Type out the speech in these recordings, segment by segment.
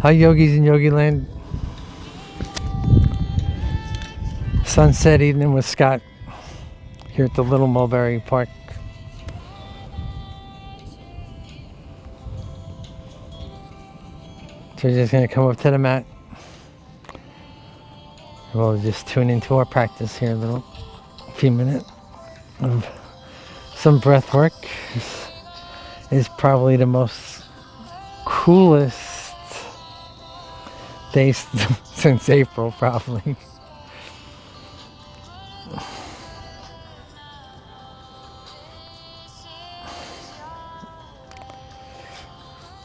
Hi yogis in Yogi Land. Sunset evening with Scott here at the Little Mulberry Park. So we're just going to come up to the mat. We'll just tune into our practice here a few minutes of some breath work. This is probably the most coolest day since April, probably.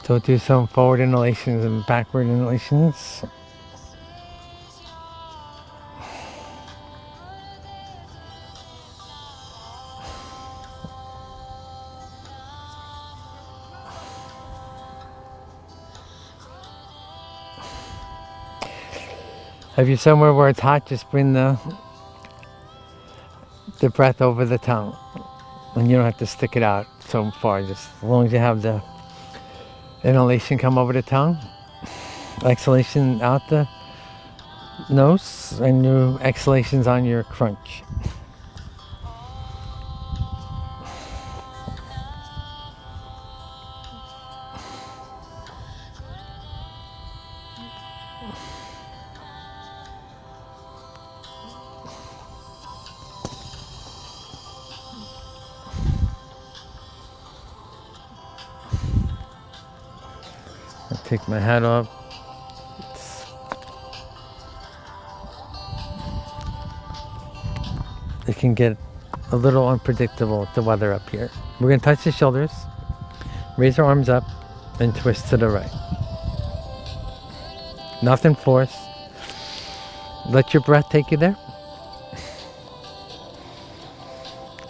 So do some forward inhalations and backward inhalations. If you're somewhere where it's hot, just bring the breath over the tongue. And you don't have to stick it out so far, just as long as you have the inhalation come over the tongue, exhalation out the nose, and your exhalations on your crunch. I'll take my hat off. It can get a little unpredictable, the weather up here. We're going to touch the shoulders, raise our arms up, and twist to the right. Nothing forced. Let your breath take you there.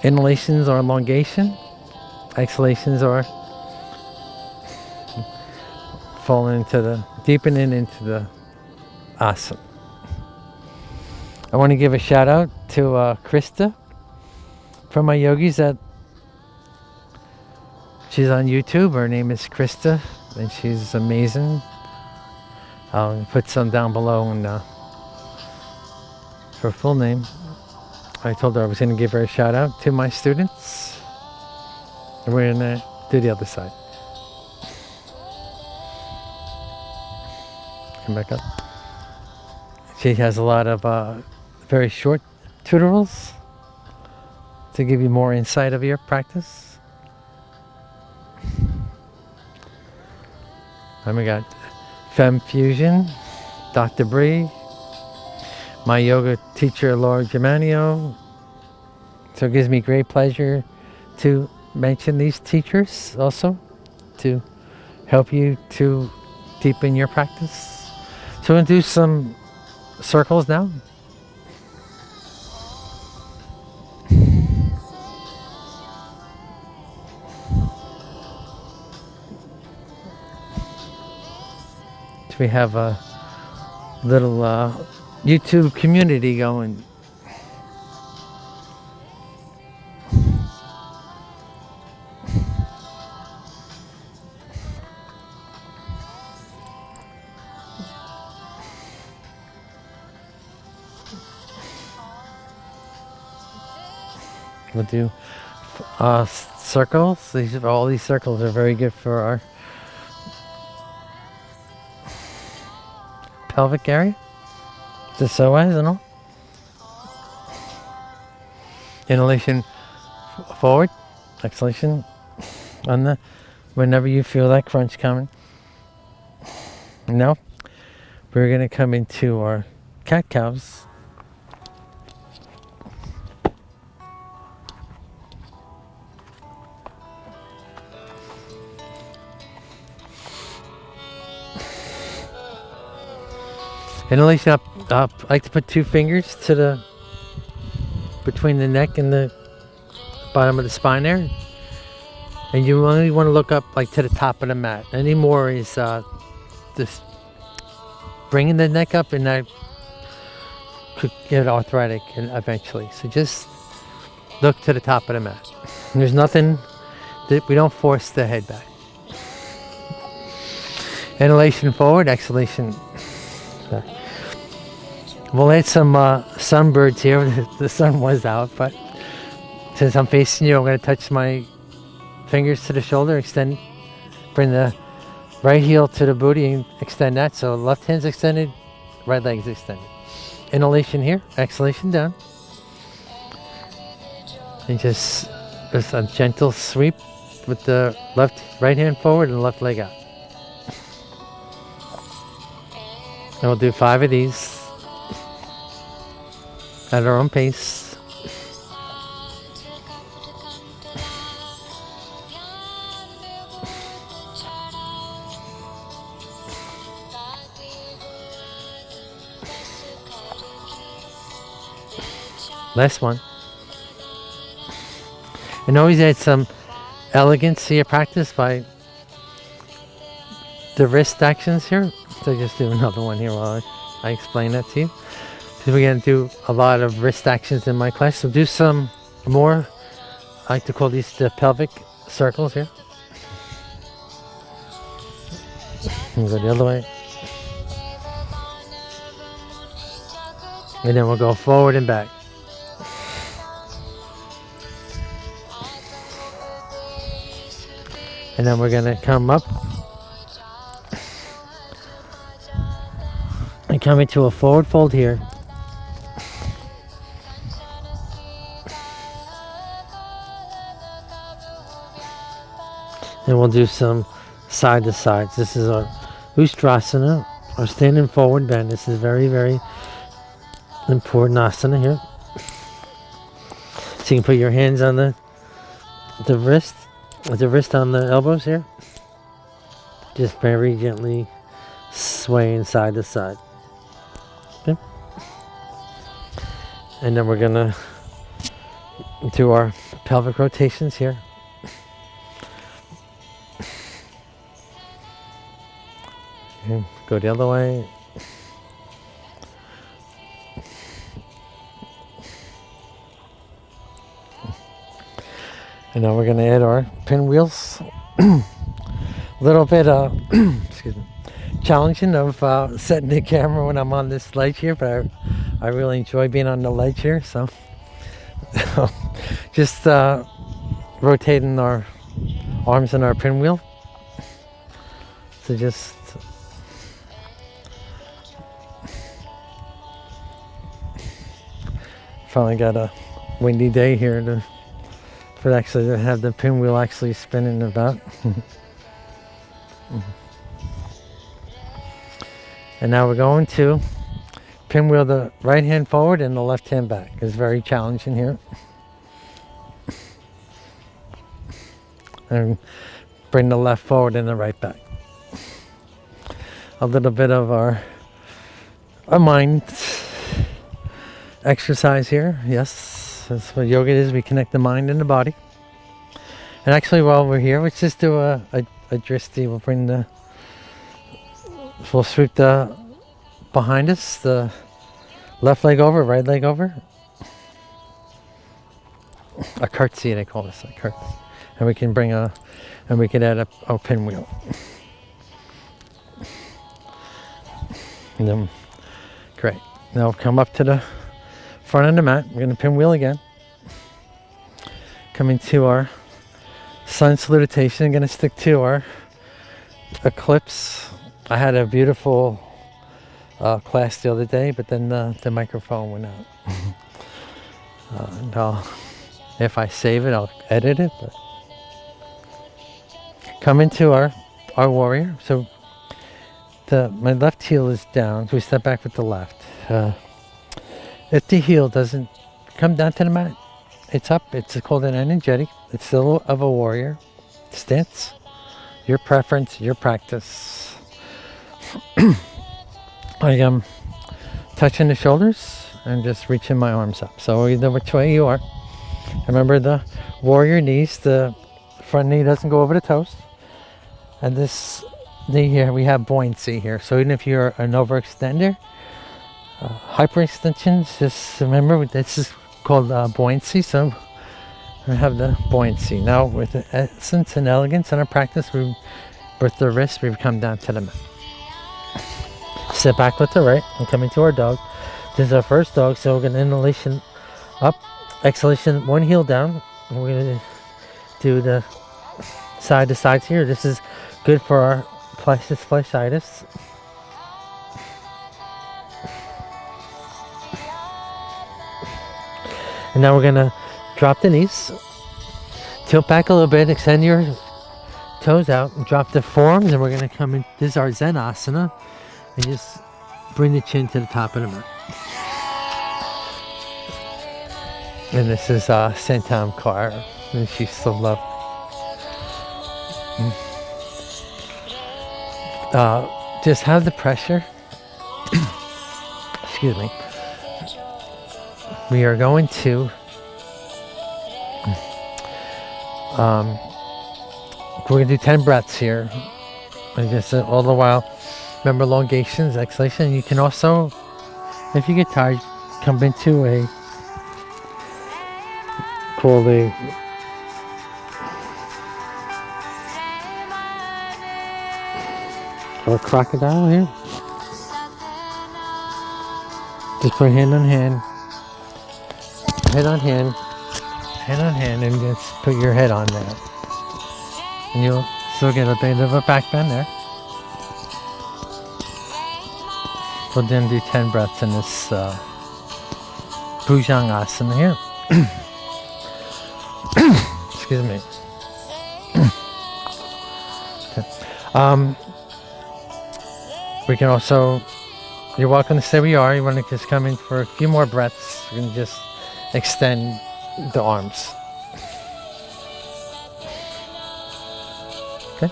Inhalations are elongation. Exhalations are falling into deepening into the asana. I want to give a shout out to Krista from my yogis she's on YouTube. Her name is Krista and she's amazing. I'll put some down below and her full name. I told her I was going to give her a shout out to my students. And we're going to do the other side. Come back up. She has a lot of very short tutorials to give you more insight of your practice. And we got Fem Fusion, Dr. Bree, my yoga teacher, Laura Germanio. So it gives me great pleasure to mention these teachers also to help you to deepen your practice. So we're going to do some circles now. So we have a little YouTube community going. We'll do circles. All these circles are very good for our pelvic area. The psoas and all. Inhalation forward, exhalation on whenever you feel that crunch coming. Now we're going to come into our cat-cows. Inhalation up. I like to put 2 fingers to between the neck and the bottom of the spine there. And you only want to look up like to the top of the mat. Any more is just bringing the neck up, and that could get arthritic and eventually. So just look to the top of the mat. There's nothing that we don't force the head back. Inhalation forward, exhalation back. We'll add some sunbirds here. The sun was out, but since I'm facing you, I'm going to touch my fingers to the shoulder, extend, bring the right heel to the booty and extend that. So left hand's extended, right leg's extended. Inhalation here, exhalation down. And just a gentle sweep with the right hand forward and left leg out. And we'll do 5 of these at our own pace. Last one. And always add some elegance to your practice by the wrist actions here. So just do another one here while I explain that to you. Because we're going to do a lot of wrist actions in my class. So do some more, I like to call these the pelvic circles here. And go the other way. And then we'll go forward and back. And then we're going to come up and come into a forward fold here. And we'll do some side to sides. This is our Ustrasana, our standing forward bend. This is very, very important asana here. So you can put your hands on the wrist. With the wrist on the elbows here, just very gently swaying side to side. Okay. And then we're gonna do our pelvic rotations here. Okay. Go the other way. And now we're going to add our pinwheels. A little bit excuse me, challenging of setting the camera when I'm on this ledge here, but I really enjoy being on the ledge here. So just rotating our arms in our pinwheel. So just finally got a windy day here for actually to have the pinwheel actually spinning about. And now we're going to pinwheel the right hand forward and the left hand back. It's very challenging here. And bring the left forward and the right back. A little bit of our mind exercise here. Yes. That's what yoga is. We connect the mind and the body. And actually, while we're here, let's just do a dristi. We'll sweep the behind us, the left leg over, right leg over. A curtsy, they call this a curtsy. And we can add a pinwheel. And then, great. Now come up to the front of the mat. We're going to pinwheel again. Coming to our sun salutation. I'm going to stick to our eclipse. I had a beautiful class the other day, but then the microphone went out. And if I save it, I'll edit it. But come into our warrior. So my left heel is down. So we step back with the left. If the heel doesn't come down to the mat, it's up. It's called an energetic. It's still of a warrior stance. Your preference, your practice. I am touching the shoulders and just reaching my arms up. So either which way you are. Remember the warrior knees. The front knee doesn't go over the toes. And this knee here, we have buoyancy here. So even if you're an overextender, hyperextensions, just remember this is called buoyancy. So we have the buoyancy. Now with the essence and elegance in our practice, with the wrist, we've come down to the mat. Sit back with the right and come into our dog. This is our first dog, so we're going to inhalation up, exhalation, one heel down. And we're going to do the side to sides here. This is good for our plexus fasciitis. And now we're going to drop the knees, tilt back a little bit, extend your toes out, and drop the forearms, and we're going to come in. This is our Zen Asana, and just bring the chin to the top of the mat. And this is Santam Kaur, and she's so lovely. Just have the pressure. Excuse me. We are going to we're going to do 10 breaths here, and just all the while remember elongations, exhalation. You can also, if you get tired, come into a called a crocodile here. Just put hand on hand, head on hand, hand on hand, and just put your head on there. And you'll still get a bit of a back bend there. We'll then do 10 breaths in this Bhujangasana here. Excuse me. Okay. We can also, you're welcome to stay where you are. You want to just come in for a few more breaths. You can just extend the arms. Okay.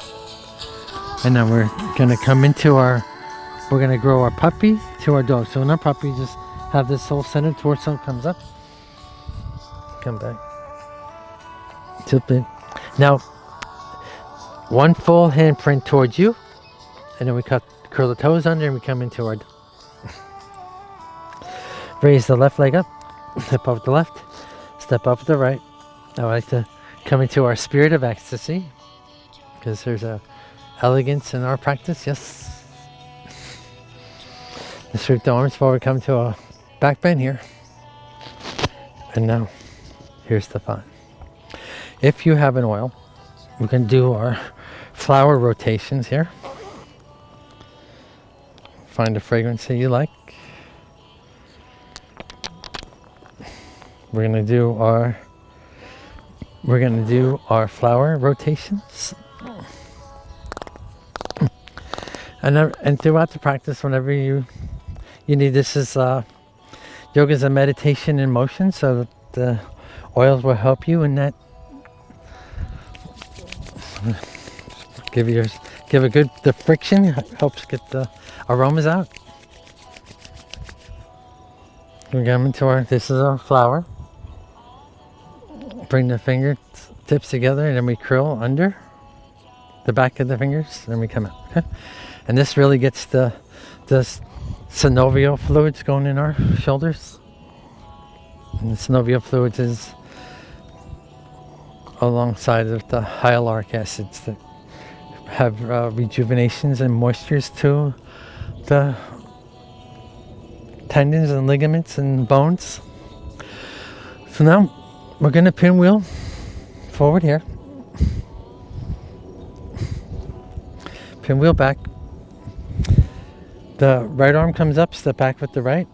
And now we're going to come into our, we're going to grow our puppy to our dog. So in our puppy, just have this whole center torso comes up. Come back. Tilt it. Now, one full handprint towards you. And then we curl the toes under and we come into our, raise the left leg up. Step up with the left. Step up with the right. I like to come into our spirit of ecstasy, because there's a elegance in our practice. Yes. Let's sweep the arms forward, come to a back bend here. And now, here's the fun. If you have an oil, we can do our flower rotations here. Find a fragrance that you like. We're gonna do our flower rotations. And throughout the practice, whenever you need, this is yoga is a meditation in motion, so the oils will help you in that. Give a good, the friction helps get the aromas out. We come into our, this is our flower. Bring the fingertips together, and then we curl under the back of the fingers, then we come out. Okay? And this really gets the synovial fluids going in our shoulders. And the synovial fluids is alongside of the hyaluronic acids that have rejuvenations and moistures to the tendons and ligaments and bones. So now we're going to pinwheel forward here. Pinwheel back. The right arm comes up, step back with the right,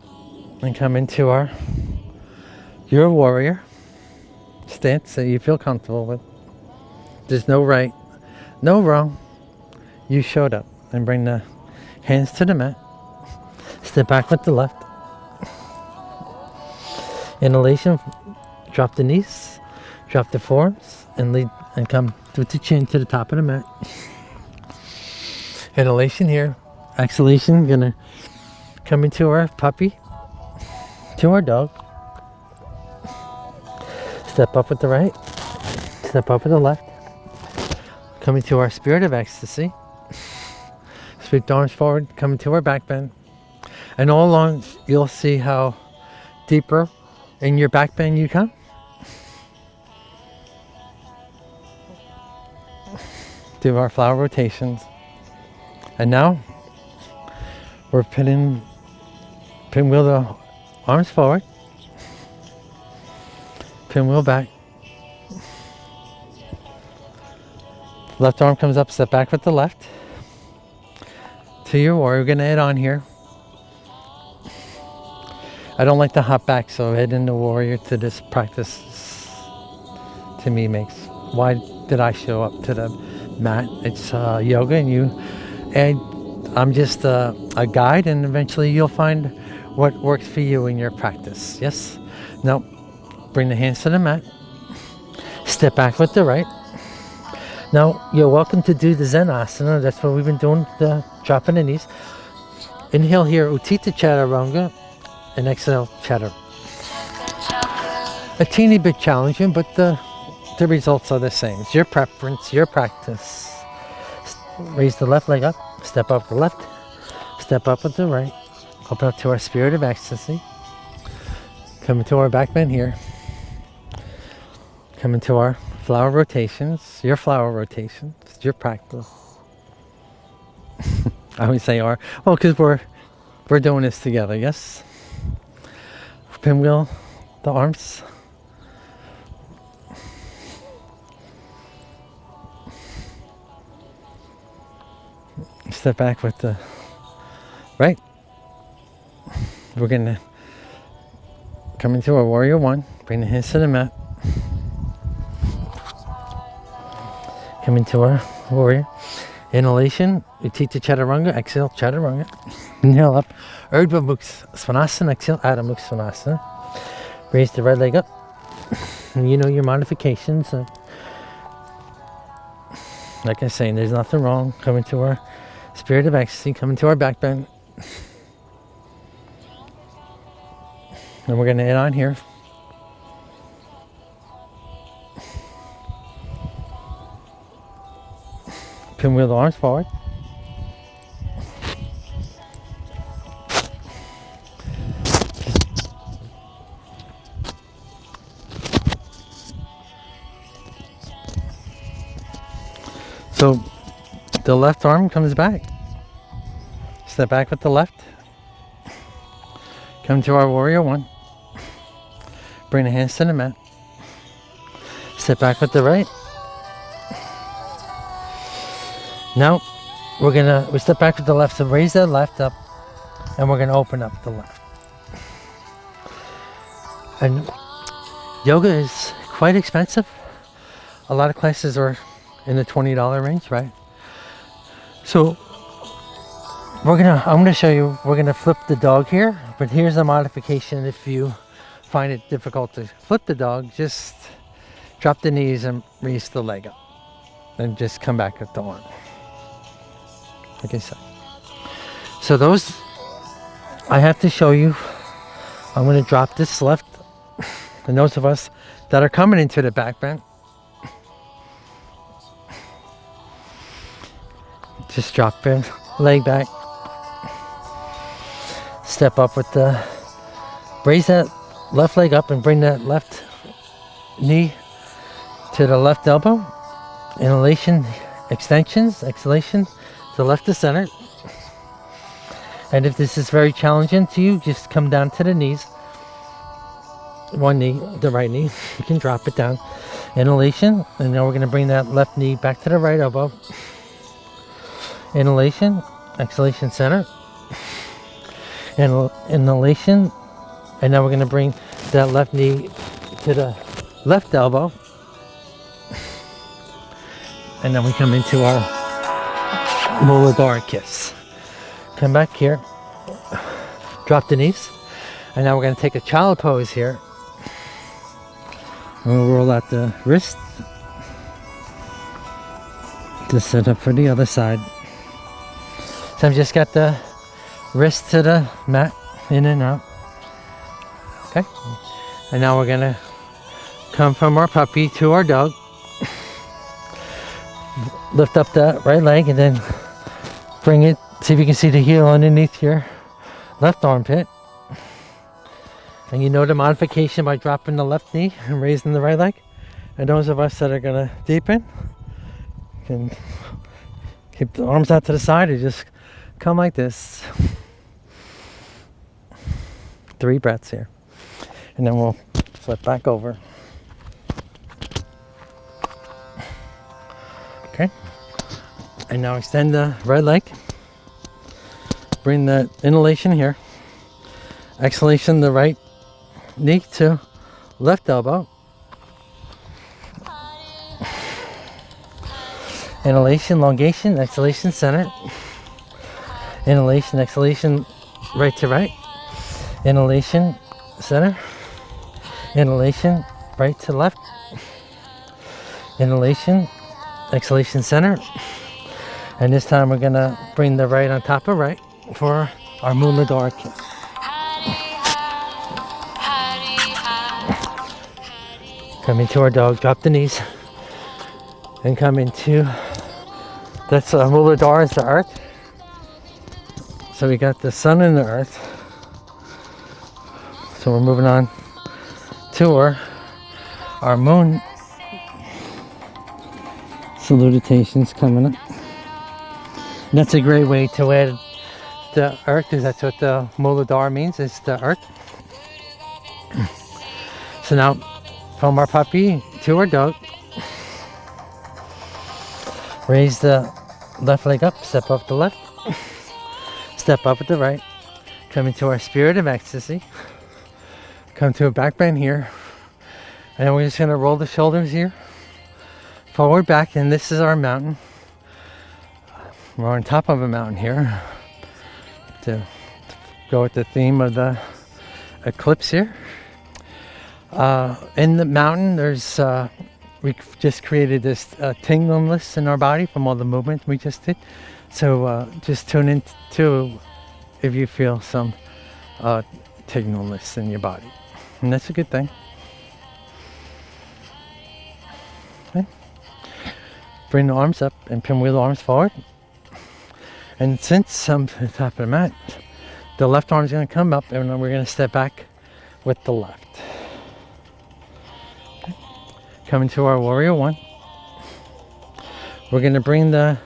and come into our, you're a warrior stance that you feel comfortable with. There's no right, no wrong. You showed up. And bring the hands to the mat. Step back with the left. Inhalation, drop the knees, drop the forearms, and lead and come with the chin to the top of the mat. Inhalation here. Exhalation, gonna come into our puppy, to our dog. Step up with the right, step up with the left. Coming to our spirit of ecstasy. Sweep the arms forward, come into our back bend. And all along, you'll see how deeper in your back bend you come. Do our flower rotations. And now, We're pinwheel the arms forward, pinwheel back. Left arm comes up, step back with the left. To your warrior, we're gonna add on here. I don't like to hop back, so head into warrior to this practice to me makes. Why did I show up to the mat? It's yoga, and I'm just a guide, and eventually you'll find what works for you in your practice. Yes? Now, bring the hands to the mat. Step back with the right. Now, you're welcome to do the Zen Asana. That's what we've been doing, the dropping the knees. Inhale here, Utthita Chaturanga, and exhale, Chatur. A teeny bit challenging, but the results are the same. It's your preference, your practice. Raise the left leg up, step up the left, step up with the right. Open up to our spirit of ecstasy. Come into our back bend here. Come into our flower rotations, your flower rotations, your practice. I always say our, well, because we're doing this together, yes? Pinwheel the arms. Step back with the right. We're gonna come into our warrior one. Bring the hands to the mat. Come into our warrior. Inhalation, Utthita Chaturanga. Exhale, Chaturanga. Inhale up. Urdhva Mukha Svanasana. Exhale, Adho Mukha Svanasana. Raise the right leg up. And you know your modifications. Like I was saying, there's nothing wrong. Come into our spirit of ecstasy. Come into our back bend. And we're going to add on here. Pinwheel the arms forward. So the left arm comes back. Step back with the left. Come to our warrior one. Bring the hands to the mat. Step back with the right. Now we step back with the left, so raise that left up, and we're gonna open up the left. And yoga is quite expensive. A lot of classes are in the $20 range, right? So I'm gonna show you, we're gonna flip the dog here, but here's a modification. If you find it difficult to flip the dog, just drop the knees and raise the leg up, and just come back at the arm. Like I said. So those, I have to show you, I'm going to drop this left, and those of us that are coming into the back bend, just drop in, leg back, step up with the, raise that left leg up and bring that left knee to the left elbow. Inhalation, extensions, exhalation, to left to center. And if this is very challenging to you, just come down to the knees. One knee, the right knee, you can drop it down. Inhalation, and now we're going to bring that left knee back to the right elbow. Inhalation, exhalation, center. Inhalation, and now we're going to bring that left knee to the left elbow. And then we come into our Muladhara kiss. Come back here, drop the knees, and now we're going to take a child pose here. We'll roll out the wrist to set up for the other side. So I've just got the wrist to the mat, in and out. Okay, and now we're going to come from our puppy to our dog. Lift up the right leg and then bring it, see if you can see the heel underneath your left armpit. And you know the modification by dropping the left knee and raising the right leg. And those of us that are going to deepen can keep the arms out to the side and just come like this. 3 breaths here. And then we'll flip back over. Okay. And now extend the right leg. Bring the inhalation here. Exhalation, the right knee to left elbow. Inhalation, elongation, exhalation, center. Inhalation, exhalation, right to right. Inhalation, center. Inhalation, right to left. Inhalation, exhalation, center. And this time we're gonna bring the right on top of right for our Muladhara kiss. Come into our dog, drop the knees, and come into, that's Muladhara is the earth. So we got the sun and the earth. So we're moving on to our moon salutations coming up. And that's a great way to add the earth, because that's what the Muladhara means, is the earth. So now from our puppy to our dog, raise the left leg up, step up the left, step up with the right, come into our spirit of ecstasy, come to a back bend here, and then we're just going to roll the shoulders here, forward, back, and this is our mountain. We're on top of a mountain here to go with the theme of the eclipse here. In the mountain, there's we just created this tingliness in our body from all the movement we just did. So just tune in to if you feel some tingliness in your body, and that's a good thing. Okay. Bring the arms up and pinwheel the arms forward. And since I'm to the top of the mat, the left arm is going to come up, and then we're going to step back with the left. Okay. Coming to our warrior one. We're going to bring the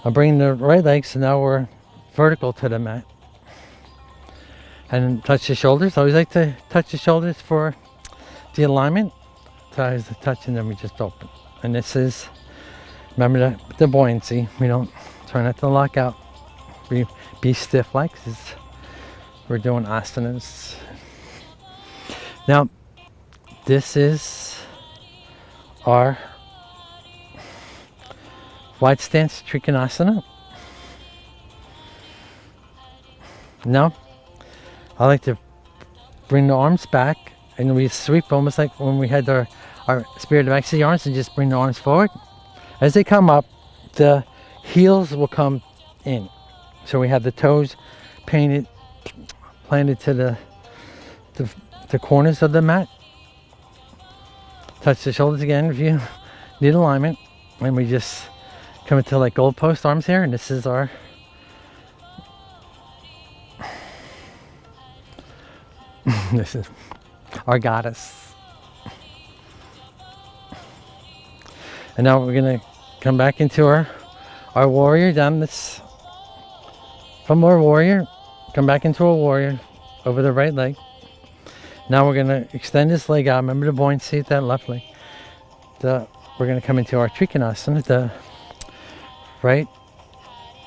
right leg, so now we're vertical to the mat. And touch the shoulders. I always like to touch the shoulders for the alignment. So I was touch, and then we just open. And this is, remember the buoyancy. We don't try not to lock out. Be stiff like, because we're doing asanas. Now, this is our wide stance Trikonasana. Now, I like to bring the arms back, and we sweep almost like when we had our spirit of ecstasy arms, and just bring the arms forward. As they come up, the heels will come in. So we have the toes planted to the corners of the mat. Touch the shoulders again if you need alignment. And we just come into like goalpost arms here, and this is our this is our goddess. And now we're gonna come back into our warrior down this, from our warrior, come back into a warrior over the right leg. Now we're gonna extend this leg out. Remember the buoyancy at that left leg. We're gonna come into our Trikonasana. The right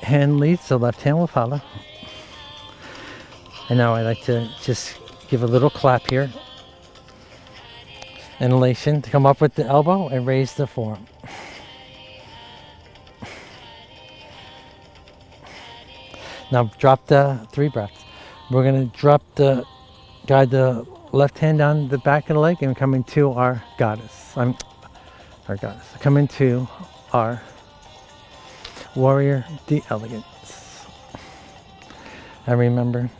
hand leads, the left hand will follow. And now I like to just give a little clap here. Inhalation to come up with the elbow and raise the forearm. Now drop the 3 breaths. We're going to guide the left hand down the back of the leg and come into our goddess. Our goddess. Come into our warrior d'elegance. And remember,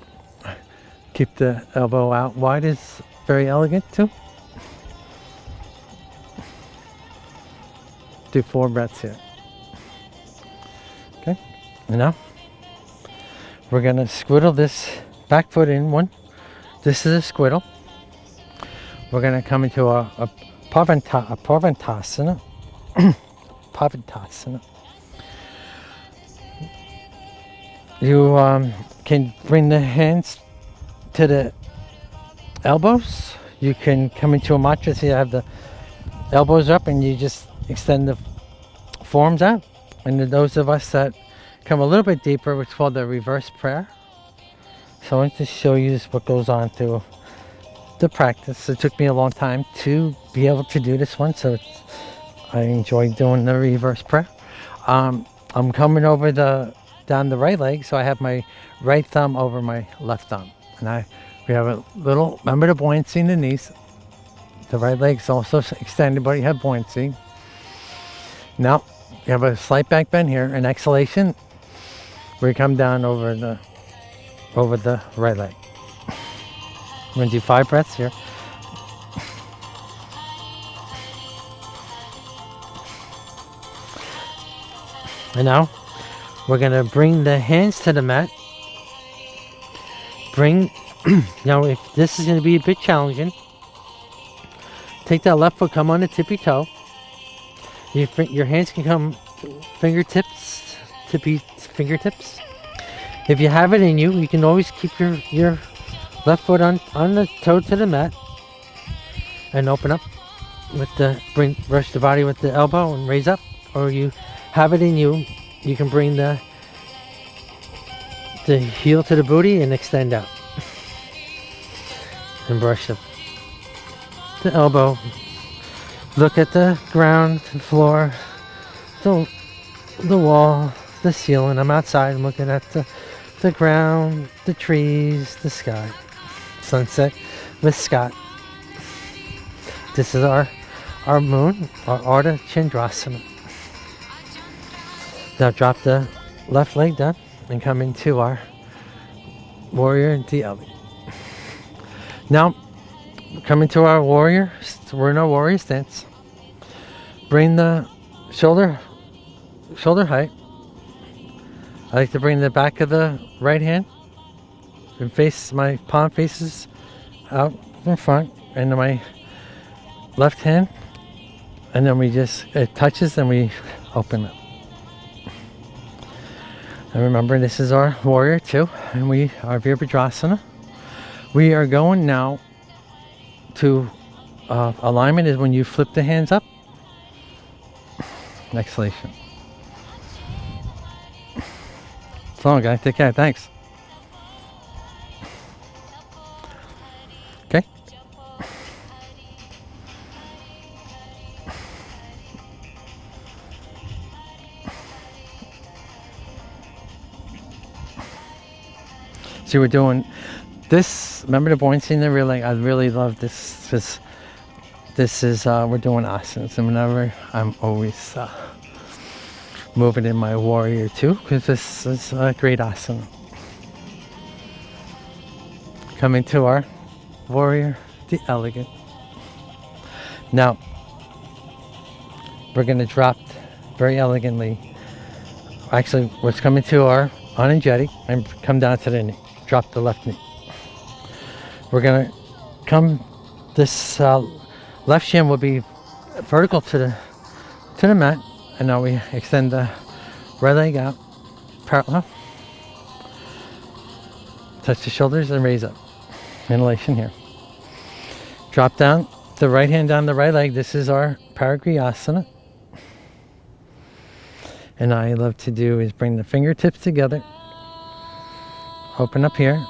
keep the elbow out wide is very elegant too. Do 4 breaths here. Okay, and now we're gonna squiddle this back foot in one. This is a squiddle. We're gonna come into a Pavantasana. Pavantasana. You can bring the hands to the elbows. You can come into a mattress. You have the elbows up and you just extend the forearms out. And those of us that come a little bit deeper, which is called the reverse prayer. So I want to show you what goes on through the practice. It took me a long time to be able to do this one, so I enjoy doing the reverse prayer. I'm coming over down the right leg, so I have my right thumb over my left thumb, and we have a little, remember the buoyancy in the knees. The right leg's also extended, but you have buoyancy. Now you have a slight back bend here, an exhalation where you come down over the right leg. I'm going to do 5 breaths here. And now we're going to bring the hands to the mat. Now if this is going to be a bit challenging, take that left foot, come on the tippy toe. Your hands can come fingertips. If you have it in you, you can always keep your left foot on the toe to the mat and open up with brush the body with the elbow and raise up. Or you have it in you, you can bring the heel to the booty and extend out. And brush the elbow. Look at the ground, the floor, the wall, the ceiling. I'm outside, I'm looking at the ground, the trees, the sky. Sunset with Scott. This is our moon, our Ardha Chandrasana. Now drop the left leg down and come into our warrior DL. Now come into our warrior. We're in our warrior stance. Bring the shoulder height. I like to bring the back of the right hand and my palm faces out in front, and then my left hand, and then it touches and we open it. And remember, this is our warrior too, and we are Virabhadrasana. We are going now to alignment is when you flip the hands up. Exhalation. So long, guys. Take care. Thanks. Okay. So we're doing this. Remember the buoyancy in the rear leg? I really love this because this is we're doing asanas, and whenever I'm always moving in my warrior too, because this is a great asana. Coming to our warrior, the elegant. Now we're going to drop very elegantly. Actually, we're coming to our Ananjali and come down to the knee. Drop the left knee. We're going to come. This left shin will be vertical to the mat. And now we extend the right leg out, parallel. Touch the shoulders and raise up. Inhalation here. Drop down the right hand down the right leg. This is our Parigrihasana. And I love to do is bring the fingertips together. Open up here.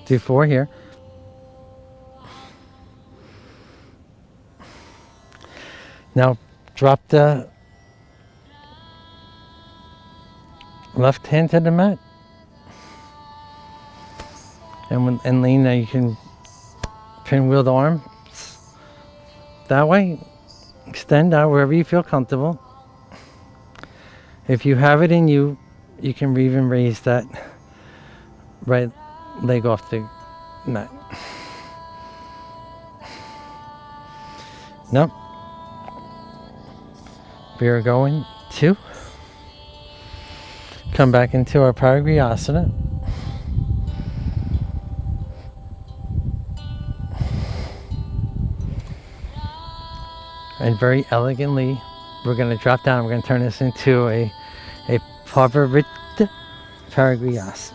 Do 4 here. Now drop the left hand to the mat. And lean. Now you can pinwheel the arms that way. Extend out wherever you feel comfortable. If you have it in you, you can even raise that right leg off the mat. Now we are going to come back into our Parigrihasana. And very elegantly we're going to drop down. We're going to turn this into a Pavarita Paragriyas.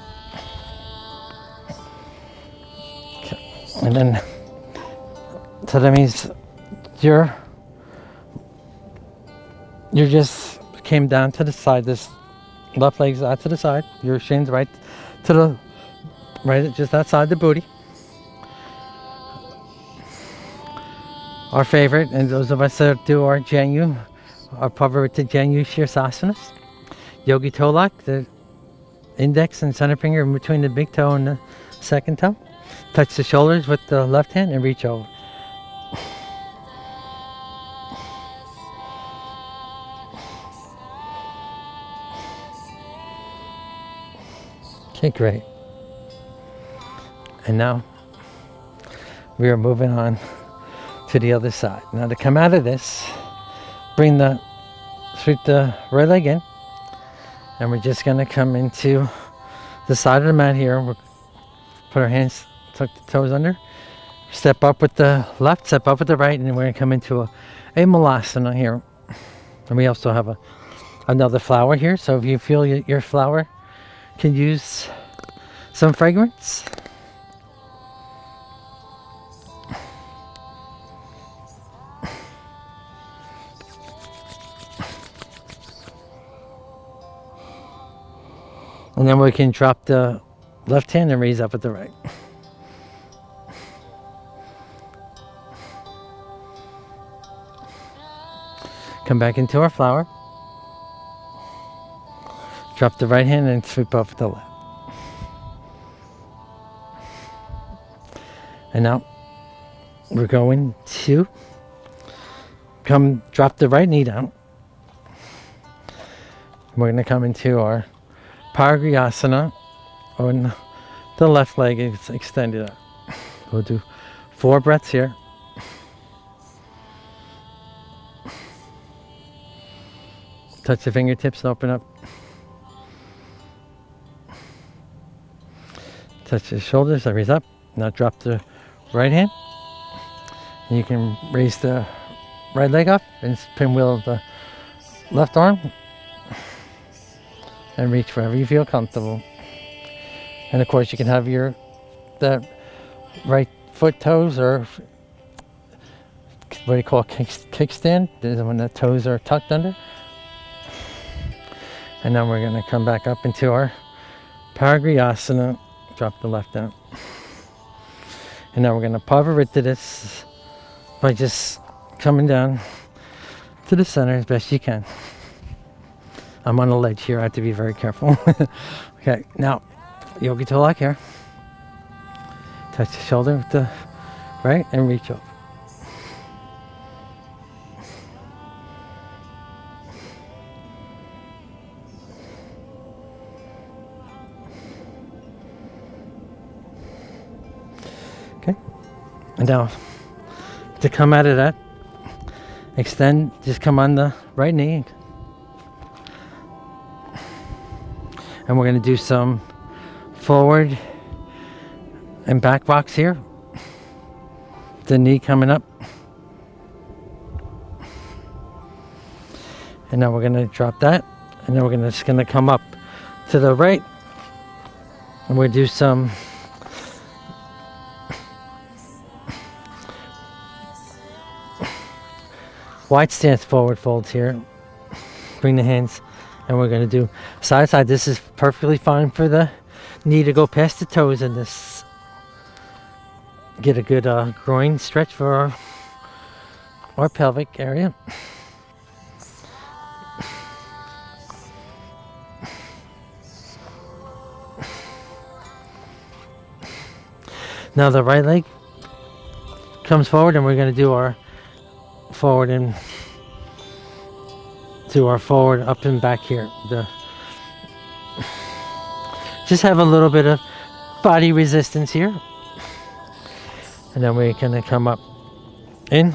Okay. And then, so that means you're just came down to the side. This left leg's out to the side. Your shin's right to the right, just outside the booty. Our favorite, and those of us that do our Janu, our Pavarita Janu Shirsasanas. Yogi toe lock, the index and center finger in between the big toe and the second toe. Touch the shoulders with the left hand and reach over. Okay, great. And now we are moving on to the other side. Now to come out of this, sweep the right leg in, and we're just going to come into the side of the mat here. We'll put our hands, tuck the toes under, step up with the left, step up with the right, and then we're going to come into a Malasana here. And we also have another flower here, so if you feel your flower can use some fragrance, and then we can drop the left hand and raise up with the right. Come back into our flower. Drop the right hand and sweep up with the left. And now we're going to drop the right knee down. We're going to come into our Paragriyasana on the left leg is extended out. We'll do 4 breaths here. Touch the fingertips and open up. Touch the shoulders, raise up. Now drop the right hand. And you can raise the right leg up and pinwheel the left arm. And reach wherever you feel comfortable. And of course you can have that right foot toes, or what do you call a kickstand. This is when the toes are tucked under. And now we're going to come back up into our Paragriyasana. Drop the left down. And now we're going to Pavarita this by just coming down to the center as best you can. I'm on a ledge here. I have to be very careful. Okay, now Yogi toe lock here. Touch the shoulder with the right and reach up. Okay, and now to come out of that, extend, just come on the right knee. And we're going to do some forward and back rocks here. The knee coming up. And now we're going to drop that. And then we're just going to come up to the right. And we'll do some wide stance forward folds here. Bring the hands. And we're going to do side to side. This is perfectly fine for the knee to go past the toes in this. Get a good groin stretch for our pelvic area. Now the right leg comes forward, and we're going to do our forward and do our forward up and back here. Just have a little bit of body resistance here. And then we're going to come up in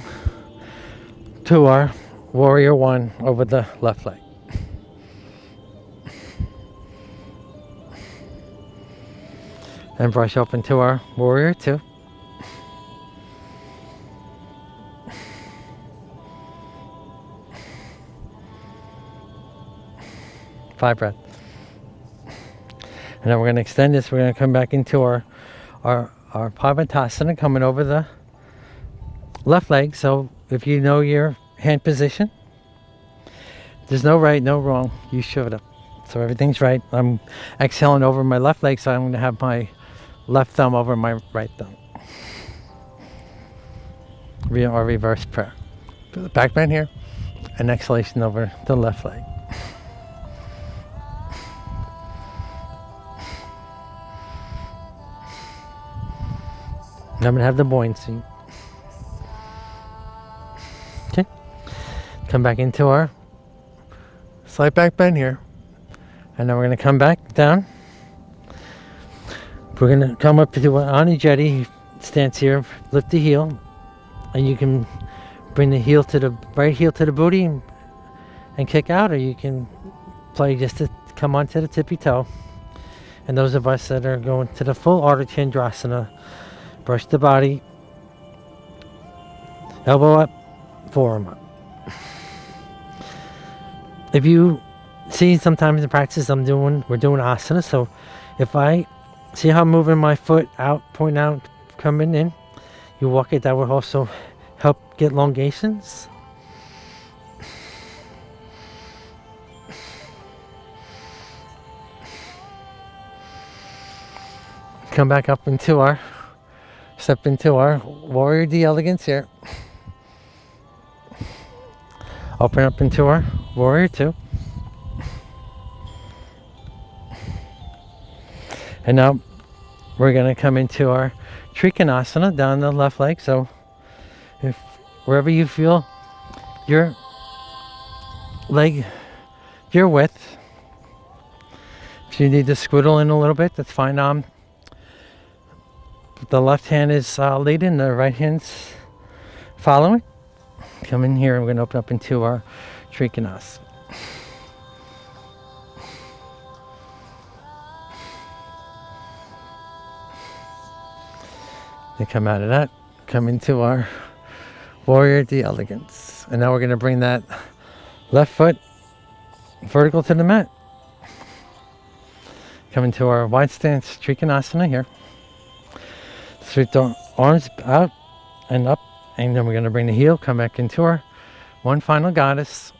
to our warrior 1 over the left leg. And brush up into our warrior 2. 5 breaths. And then we're going to extend this. We're going to come back into our Pavantasana, coming over the left leg. So if you know your hand position, there's no right, no wrong. You showed up. So everything's right. I'm exhaling over my left leg, so I'm going to have my left thumb over my right thumb. Or reverse prayer. Feel the back bend here. And exhalation over the left leg. And I'm going to have the buoyancy. Okay. Come back into our slight back bend here. And then we're going to come back down. We're going to come up to Anujeti stance here. Lift the heel. And you can bring the heel to the right heel to the booty and kick out, or you can play just to come onto the tippy toe. And those of us that are going to the full Ardha Chandrasana, brush the body, elbow up, forearm up. If you see, sometimes in practice we're doing asana, so if I see how I'm moving my foot out, pointing out, coming in, you walk it, that will also help get elongations. Come back up into our, step into our Warrior D Elegance here. Open up into our Warrior 2. And now we're going to come into our Trikonasana down the left leg. So if wherever you feel your leg, your width, if you need to squiddle in a little bit, that's fine. The left hand is leading, the right hand's following. Come in here, and we're going to open up into our Trikonasana. Then come out of that, come into our Warrior D Elegance. And now we're going to bring that left foot vertical to the mat. Come into our wide stance Trikonasana here. Sweep the arms out and up, and then we're going to bring the heel, come back into our one final goddess.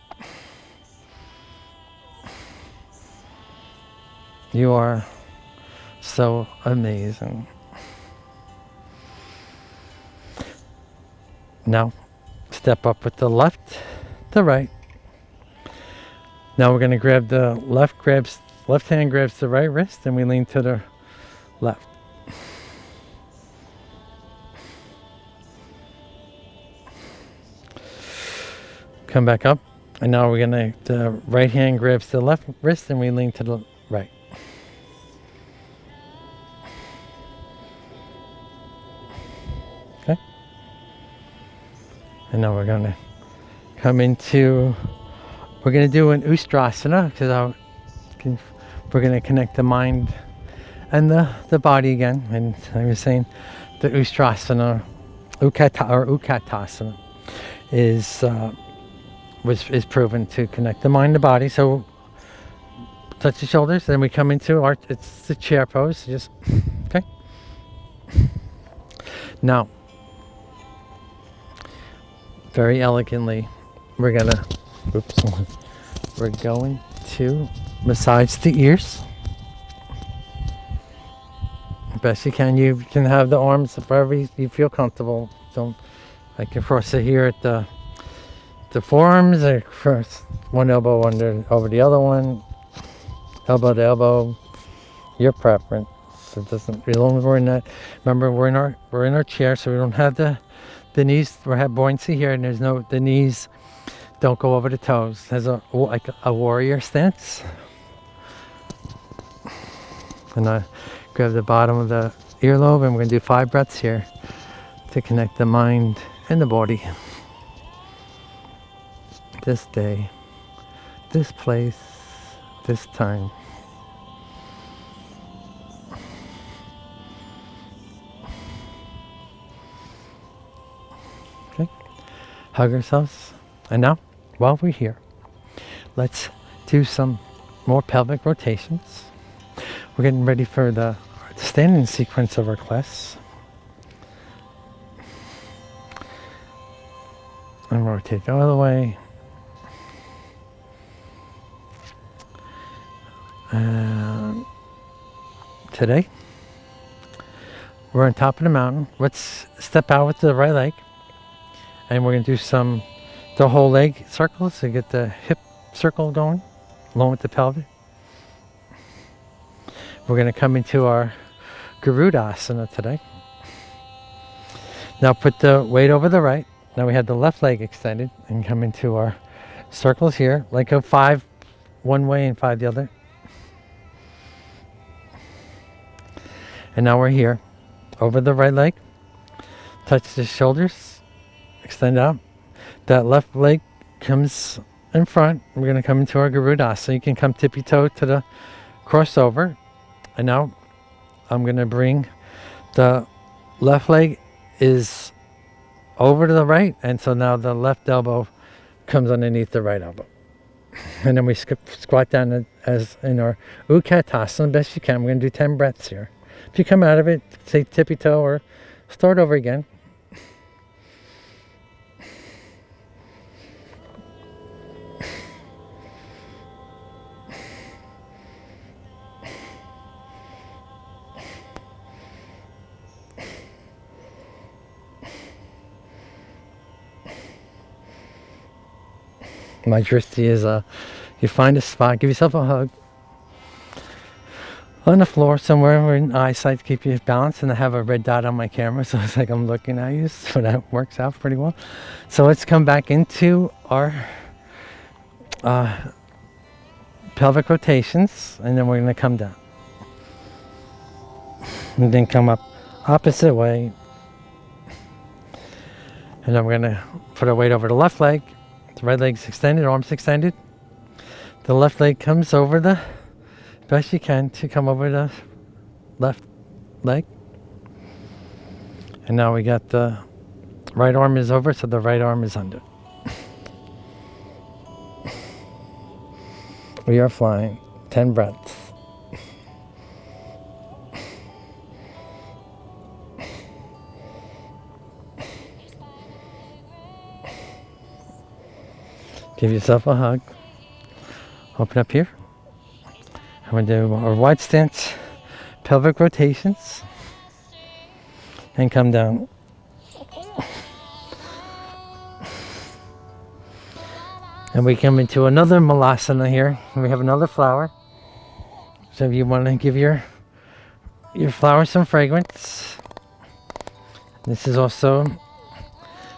You are so amazing. Now step up with the left, the right. Now we're going to grab the left hand grabs the right wrist, and we lean to the left. Come back up, and now we're going to, the right hand grabs the left wrist, and we lean to the right. Okay. And now we're going to come into, we're going to do an Ustrasana, because we're going to connect the mind and the body again. And I was saying the Ustrasana, Ukatasana is proven to connect the mind and the body. So touch the shoulders, then we come into our, it's the chair pose, just, okay. Now, very elegantly, we're going to massage the ears. Best you can. You can have the arms wherever you feel comfortable. So I can cross it here at the forearms, or cross one elbow over the other one, elbow to elbow, your preference. So it doesn't, as long as we're in that, remember we're in our chair, so we don't have the knees, we have buoyancy here, and there's no, the knees don't go over the toes. There's like a warrior stance. And I grab the bottom of the earlobe, and we're going to do 5 breaths here to connect the mind and the body. This day, this place, this time. Okay, hug ourselves. And now, while we're here, let's do some more pelvic rotations. We're getting ready for the standing sequence of our class. And rotate all the way. And today, we're on top of the mountain. Let's step out with the right leg. And we're going to do the whole leg circles to get the hip circle going, along with the pelvic. We're going to come into our Garudasana today. Now put the weight over the right. Now we have the left leg extended and come into our circles here, like a 5 one way and 5 the other. And now we're here, over the right leg, touch the shoulders, extend out. That left leg comes in front. We're going to come into our Garudasana. You can come tippy toe to the crossover. And now I'm going to bring the left leg is over to the right. And so now the left elbow comes underneath the right elbow. And then we squat down as in our Utkatasana best you can. We're going to do 10 breaths here. If you come out of it, say tippy toe or start over again. My drishti is you find a spot, give yourself a hug on the floor somewhere where in eyesight to keep you balanced, and I have a red dot on my camera so it's like I'm looking at you, so that works out pretty well. So let's come back into our pelvic rotations, and then we're going to come down and then come up opposite way, and then we're going to put our weight over the left leg. The right leg's extended, arms extended. The left leg comes over the best you can to come over the left leg. And now we got the right arm is over, so the right arm is under. We are flying. 10 breaths. Give yourself a hug. Open up here. I'm going to do our wide stance pelvic rotations and come down. And we come into another Malasana here. We have another flower. So if you want to give your flower some fragrance. This is also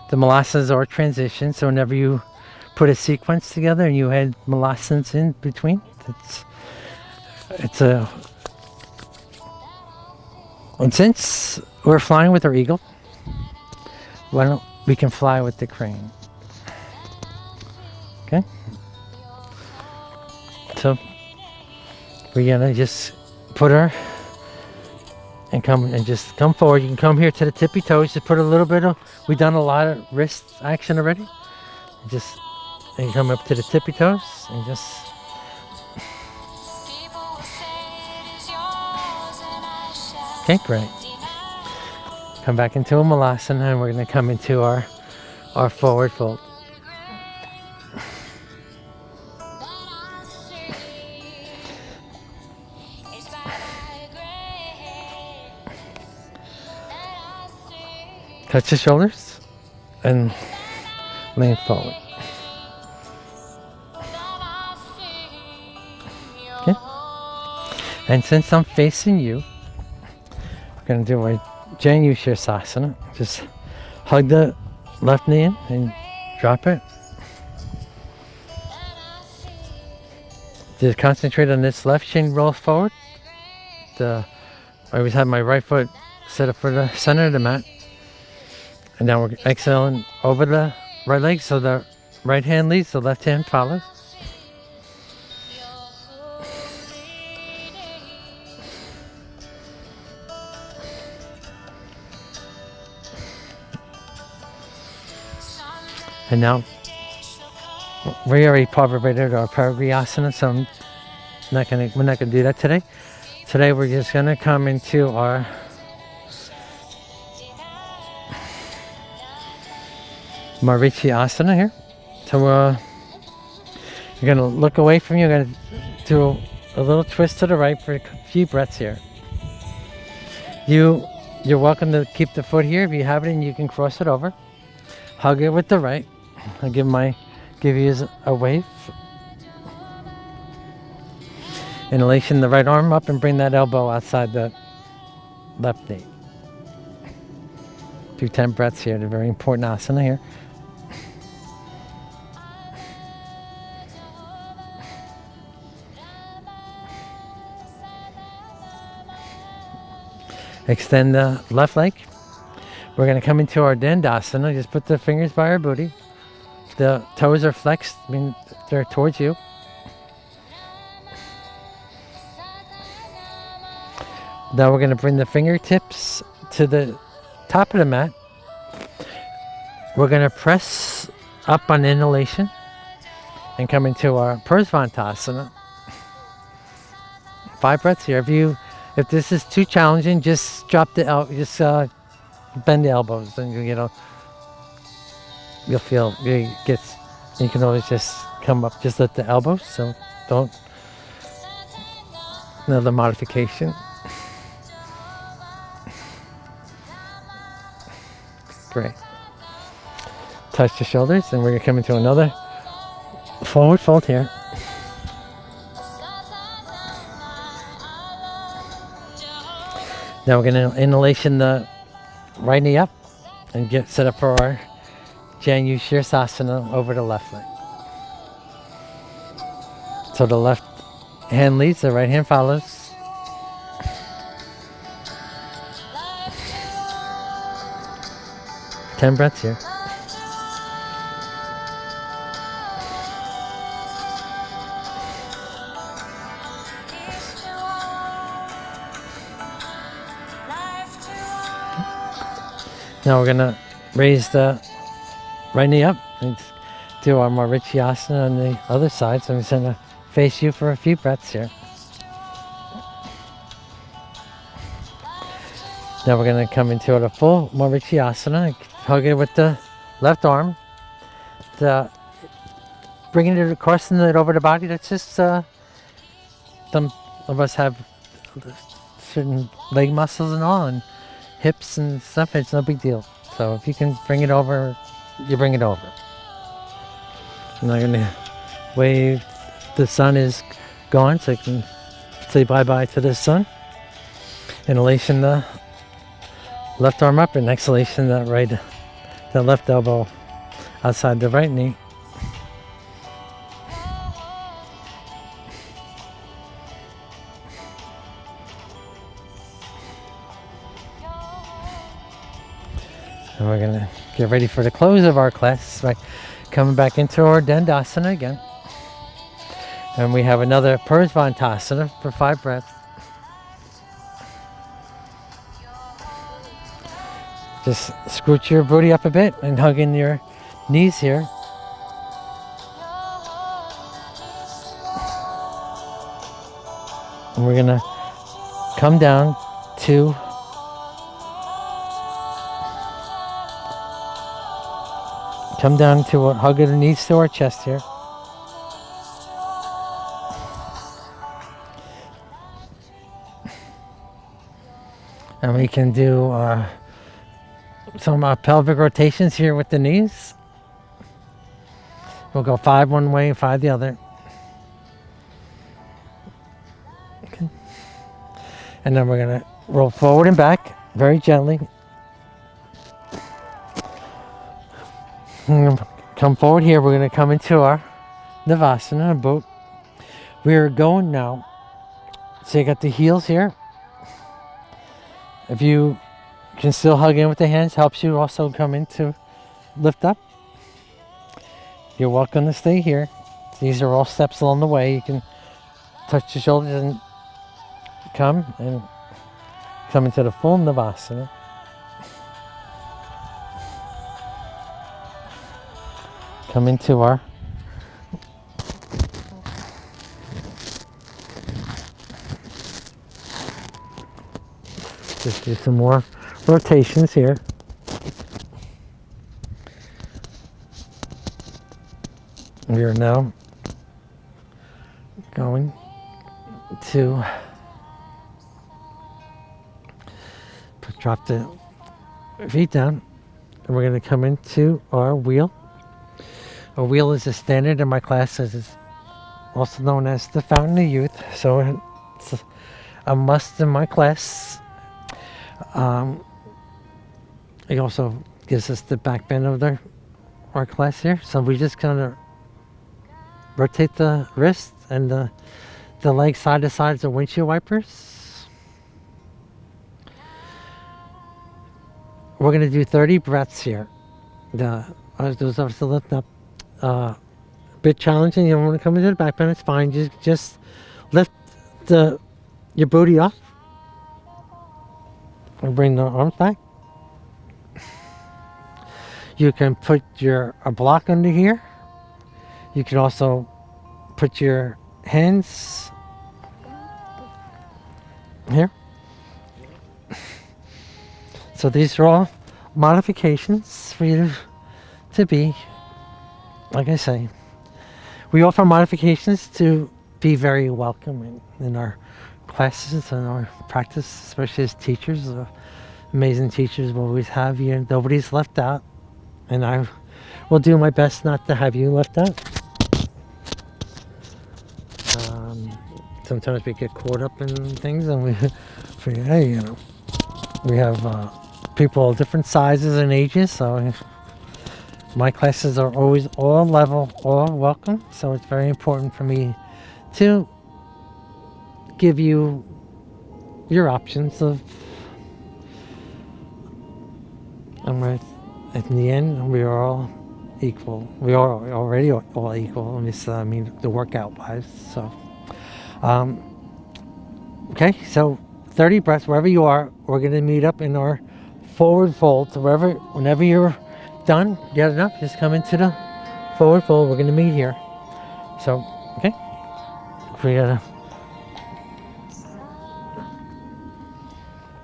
the Malasanas are transition. So whenever you put a sequence together and you add Malasanas in between, and since we're flying with our eagle, why don't we can fly with the crane? Okay, so we're gonna just put her and just come forward. You can come here to the tippy toes. Just put a little bit of. We've done a lot of wrist action already. And come up to the tippy toes and just. Okay, great. Come back into a Malasana, and we're going to come into our forward fold. Touch the shoulders and lean forward. Okay. And since I'm facing you, we're going to do a Janu Shirsasana. Just hug the left knee in and drop it. Just concentrate on this left shin roll forward. I always have my right foot set up for the center of the mat. And now we're exhaling over the right leg, so the right hand leads, the left hand follows. And now we already incorporated our Parigrihasana, so I'm we're not gonna do that today. Today we're just gonna come into our Marichi Asana here. So you're gonna look away from you. You're gonna do a little twist to the right for a few breaths here. You're welcome to keep the foot here if you have it, and you can cross it over. Hug it with the right. I'll give you a wave. Inhalation, the right arm up and bring that elbow outside the left knee. Do 10 breaths here. It's a very important asana here. Extend the left leg. We're going to come into our Dandasana. Just put the fingers by our booty. The toes are flexed, I mean they're towards you. Now we're going to bring the fingertips to the top of the mat. We're going to press up on inhalation and come into our Prasvantasana. 5 breaths here. If this is too challenging, just drop the bend the elbows, and you'll feel it gets. You can always just come up, just lift the elbows. So don't. Another modification. Great. Touch the shoulders, and we're gonna come into another forward fold here. Now we're going to inhalation the right knee up and get set up for our Janu Shirsasana over the left leg. So the left hand leads, the right hand follows. Ten breaths here. Now we're going to raise the right knee up and do our Marichi Asana on the other side. So I'm just going to face you for a few breaths here. Now we're going to come into the full Marichi Asana. Hug it with the left arm. Bringing it across and it over the body. That's just some of us have certain leg muscles and all, and hips and stuff. It's no big deal. So if you can bring it over, you bring it over. I'm not going to wave. The sun is gone, so I can say bye-bye to the sun. Inhalation, the left arm up, and exhalation, the left elbow outside the right knee. And we're going to get ready for the close of our class by coming back into our Dandasana again. And we have another Prasvantasana for 5 breaths. Just scooch your booty up a bit and hug in your knees here. And we're going to come down to hug the knees to our chest here. And we can do some pelvic rotations here with the knees. We'll go 5 one way, 5 the other. Okay. And then we're going to roll forward and back very gently. Come forward here. We're going to come into our Navasana boat. We're going now. So you got the heels here. If you can still hug in with the hands, helps you also come into lift up. You're welcome to stay here. These are all steps along the way. You can touch the shoulders and come into the full Navasana. Come into our do some more rotations here. We are now going to drop the feet down, and we're going to come into our wheel. A wheel is a standard in my class, as it's also known as the Fountain of Youth, so it's a must in my class. It also gives us the back bend of our class here, so we just kind of rotate the wrist and the leg side to side as the windshield wipers. We're going to do 30 breaths here. Those are to lift up. A bit challenging. You don't want to come into the back bend. It's fine. Just lift your booty off and bring the arms back. You can put a block under here. You can also put your hands here. So these are all modifications for you to be, like I say, we offer modifications to be very welcoming in our classes and our practice, especially as teachers. Amazing teachers will always have you. Nobody's left out, and I will do my best not to have you left out. Sometimes we get caught up in things, and we figure, hey, we have people of different sizes and ages, so my classes are always all level, all welcome. So it's very important for me to give you your options of, in the end, we are all equal. We are already all equal. I mean, the workout wise. So, okay, so 30 breaths wherever you are. We're going to meet up in our forward fold. So whenever you're done, get enough, just come into the forward fold. We're going to meet here. So, okay, we gotta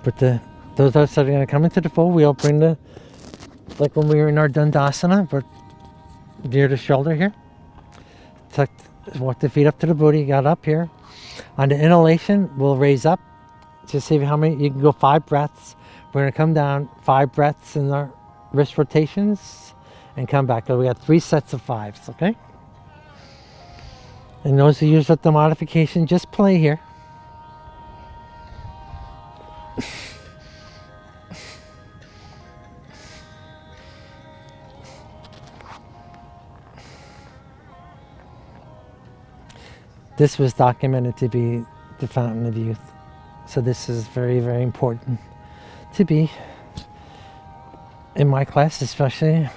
put those of us that are going to come into the fold, we'll bring like when we were in our Dandasana, but near the shoulder here. Walk the feet up to the booty, got up here. On the inhalation, we'll raise up. Just see how many, you can go 5 breaths. We're going to come down 5 breaths in our wrist rotations and come back. So we got 3 sets of 5s, okay? And those who use with the modification, just play here. This was documented to be the Fountain of Youth. So this is very, very important to be in my class, especially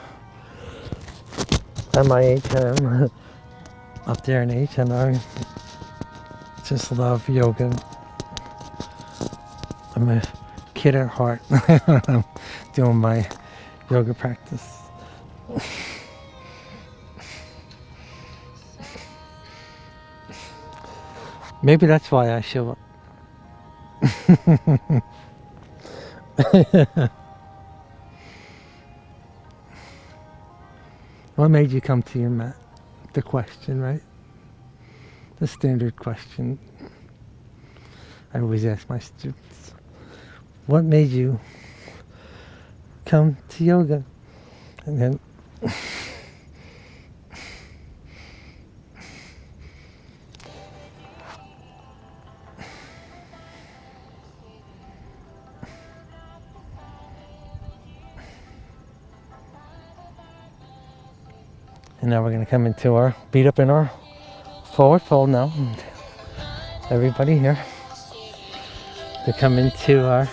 at my age. I'm up there in age, and I just love yoga. I'm a kid at heart. I'm doing my yoga practice. Maybe that's why I show up. What made you come to your mat? The question, right? The standard question I always ask my students. What made you come to yoga? And then now we're going to come into our beat up in our forward fold now. Everybody here to come into our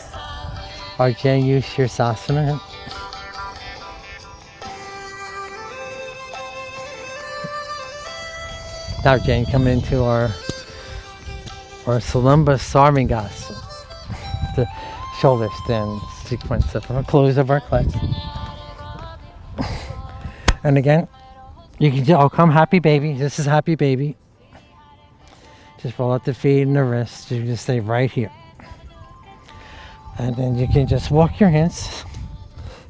Janu Shirsasana. Now Jane, coming into our Salamba Sarvingas, the shoulder stand sequence of our close of our class. And again, you can just, come happy baby. This is happy baby. Just roll out the feet and the wrists. You just stay right here. And then you can just walk your hands.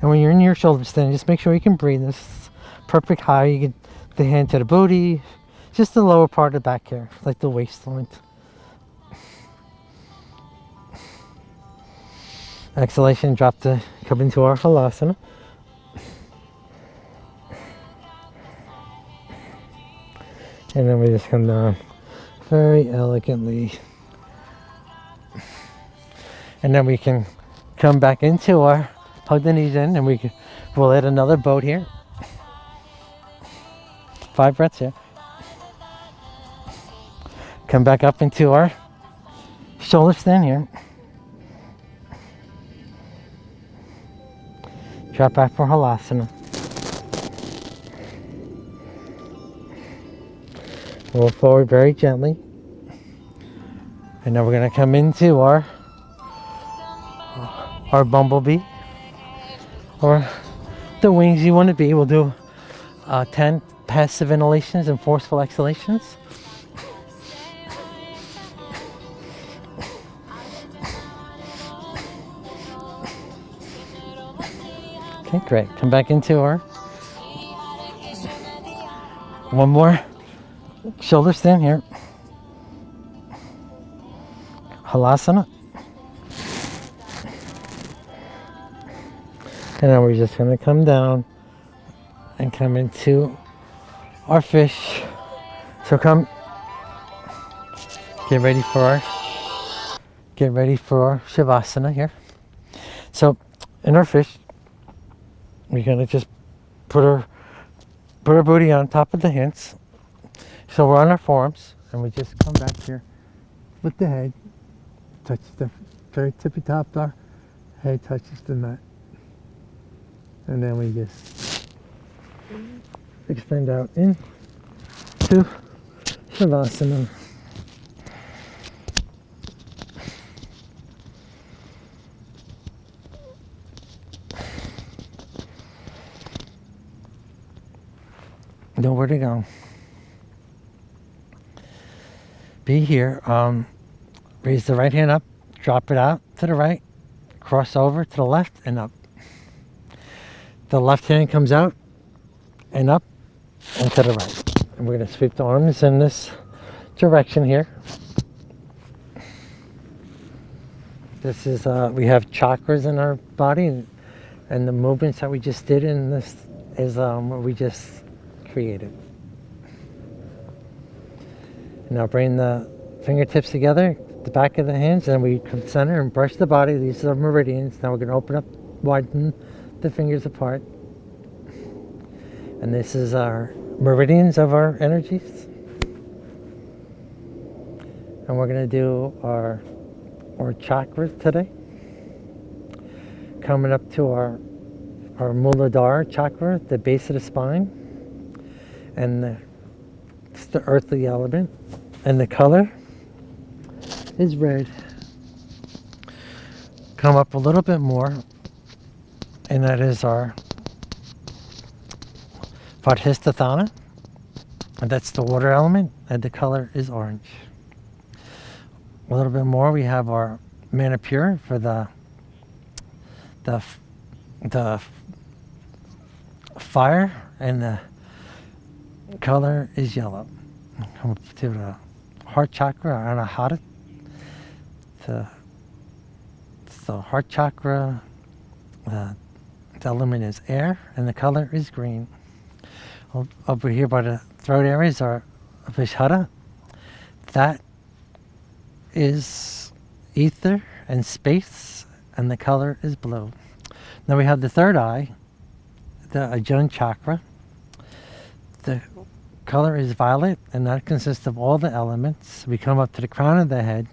And when you're in your shoulder stand, just make sure you can breathe. This is perfect high. You get the hand to the booty, just the lower part of the back here, like the waistline. Exhalation, drop the, come into our halasana. And then we just come down very elegantly. And then we can come back into our, hug the knees in, and we'll add another boat here. 5 breaths here. Come back up into our shoulder stand here. Drop back for halasana. Roll forward very gently. And now we're going to come into our bumblebee, or the wings you want to be. We'll do 10 passive inhalations and forceful exhalations. Okay, great. Come back into our one more shoulder stand here. Halasana. And then we're just going to come down and come into our fish. So come, get ready for our Shavasana here. So in our fish, we're going to just put our booty on top of the hands. So we're on our forearms, and we just come back here with the head, touch the very tippy top of our head, touches the mat. And then we just extend out into Shavasana. Nowhere to go. Be here. Raise the right hand up, drop it out to the right, cross over to the left and up. The left hand comes out and up and to the right. And we're going to sweep the arms in this direction here. This is, we have chakras in our body, and the movements that we just did in this is what we just created. And now bring the fingertips together, the back of the hands, and we come center and brush the body. These are meridians. Now we're going to open up, widen the fingers apart. And this is our meridians of our energies. And we're going to do our chakras today. Coming up to our Muladhara chakra, the base of the spine. And it's the earthly element. And the color is red. Come up a little bit more. And that is our Vadhistatthana. And that's the water element. And the color is orange. A little bit more, we have our Manipura for the fire, and the color is yellow. Come up to the heart chakra, Anahata. The heart chakra, the element is air, and the color is green. Over here by the throat area is our Vishuddha. That is ether and space, and the color is blue. Now we have the third eye, the Ajna chakra. The color is violet, and that consists of all the elements. We come up to the crown of the head.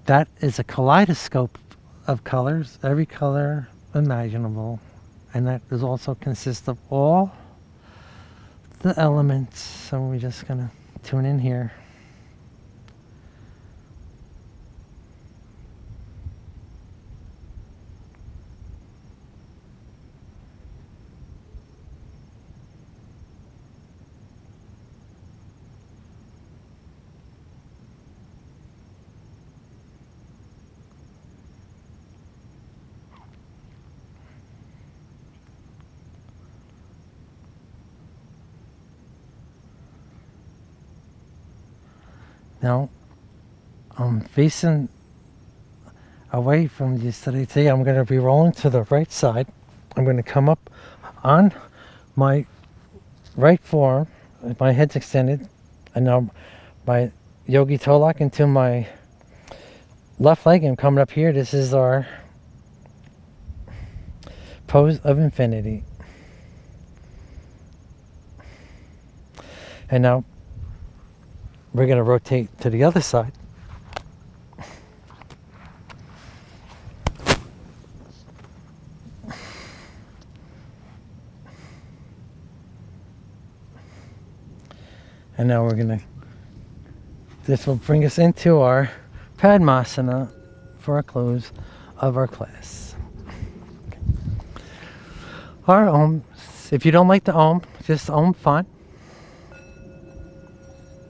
That is a kaleidoscope of colors, every color imaginable, and that is also consists of all the elements. So we're just gonna tune in here. Now, I'm facing away from you today. See, I'm going to be rolling to the right side. I'm going to come up on my right forearm, my head's extended, and now my yogi toe lock into my left leg. I'm coming up here. This is our pose of infinity. And now we're going to rotate to the other side. And now we're going to, this will bring us into our Padmasana for our close of our class. Our Om, if you don't like the Om, just Om fine.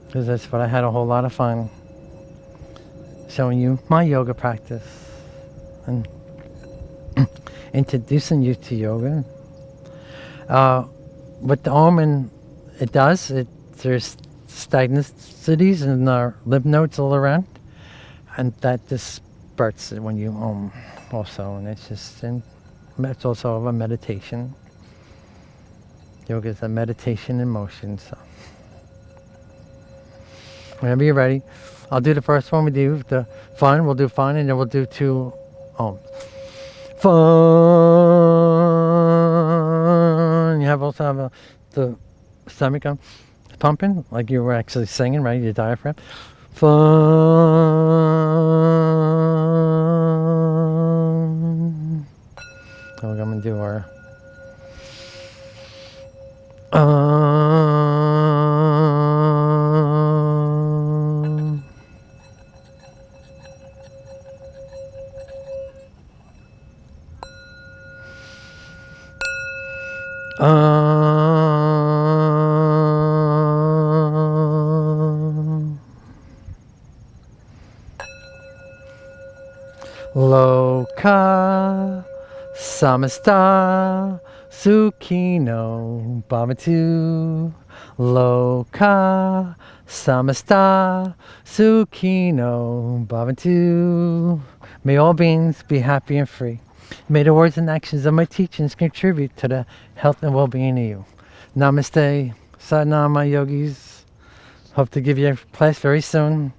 Because that's what I had a whole lot of fun showing you my yoga practice and introducing you to yoga. What the Om and it does, there's stagnacities in our lymph nodes all around, and that disperses it when you Om also, and it's also a meditation. Yoga is a meditation in motion, so. Whenever you're ready, I'll do the first one. We do the fun. We'll do fun, and then we'll do 2 Oms. Fun. You also have the stomach pumping, like you were actually singing, right? Your diaphragm. Fun. So we're going to do our. Loka samasta sukhino bhavatu. Loka samasta sukhino bhavatu. May all beings be happy and free. May the words and actions of my teachings contribute to the health and well-being of you. Namaste, Satnam, my yogis. Hope to give you a class very soon.